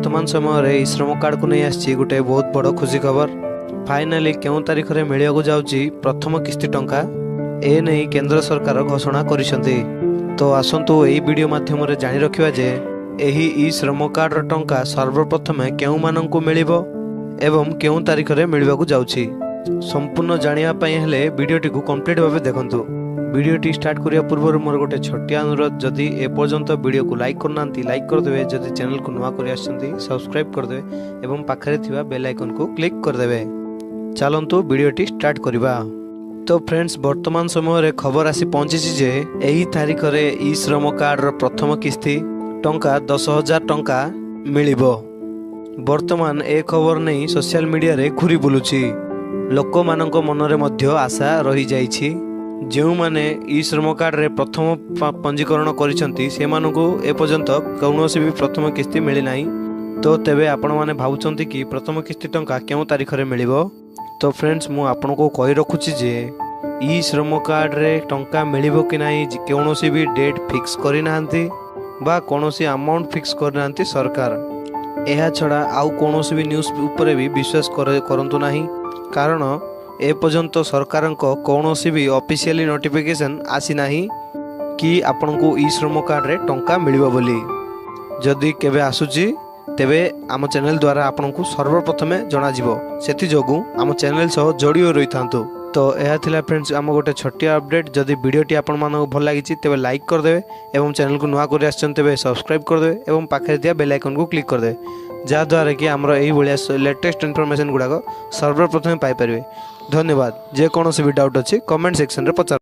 वर्तमान समय श्रम कार्ड को नहीं आसी गोटे बहुत बड़ खुशी खबर। फाइनाली केउ तारीख में मिलवाक जाऊँगी प्रथम किस्ती टंका ए नहीं केंद्र सरकार घोषणा करिसेंती। तो आसंतु एही वीडियो माध्यम रे जानि रखिबा जे एही ई श्रम कार्ड टंका सर्वप्रथमे केउ माननकु मिलिबो एवं केउ तारीख में मिलवाक जाउछि। संपूर्ण जानिया पई हेले वीडियोटी को कंप्लीट भाबे देखंतु। वीडियोटी स्टार्ट करिया पूर्व मोर गोटे छोटिया अनुरोध, जदि ए पर्यंत वीडियो को लाइक करना लाइक करदे, जदि चैनल को नुआ कर सब्सक्राइब करदे एवं पाखरे थिबा बेल आइकन को क्लिक करदे। चलंतु वीडियोटी स्टार्ट करिबा। तो फ्रेंड्स, वर्तमान समय खबर आसी पहुंची जे एही तारीख रे ई श्रम कार्ड रो प्रथम किस्ती टंका 10,000 टंका मिलिबो। वर्तमान ए खबर नहीं सोशल मीडिया रे घुरी बुलुछि। लोक मानक मनरे मध्य आशा रही जाइछि। जो माने ई श्रम कार्ड रे प्रथम पंजीकरण करिसंती से मानकु ए पर्यंत कौनसी भी प्रथम किस्ती मिली नाही। तो तेबे आपण माने भाबुचंती कि प्रथम किस्ती टंका केउ तारीख रे मिलिबो। तो फ्रेंड्स, मु आपन को कहि रखुछि जे ई श्रम कार्ड रे टंका मिलिबो कि नाही कौनसी भी डेट फिक्स करि नाहंती बा कौनसी अमाउंट फिक्स कर नाहंती सरकार। एहा छड़ा आउ कौनसी भी न्यूज़ ऊपर भी विश्वास करंतु नाही, कारण ए पर्यंत सरकार कौनसी भी ऑफिशियली नोटिफिकेशन आसी नाही कि आपन को ई श्रम कार्ड रे टंका मिलिबो बोली। जदि केबे आसुची तेबे आम चैनल द्वारा आपन को सर्वप्रथमे जना जिवो। सेति जोगु आम चैनल सह जोड़ियो रही थांतु। तो यह थिला फ्रेंड्स आम गोटे छोटिया अपडेट। जदि वीडियोटी आपण मानक भल लागिछि तेबे लाइक कर देबे एवं चैनल को नुआ कर आछन तेबे सब्सक्राइब कर देबे एवं पाखे दिया बेल आइकन को क्लिक कर देबे, जा द्वारा कि हमर एही भलिया लेटेस्ट इन्फॉर्मेशन गुडाको सर्वप्रथमे पाई परिबे। धन्यवाद। जे कोनोसी भी डाउट अछि कमेंट सेक्शन रे पचार।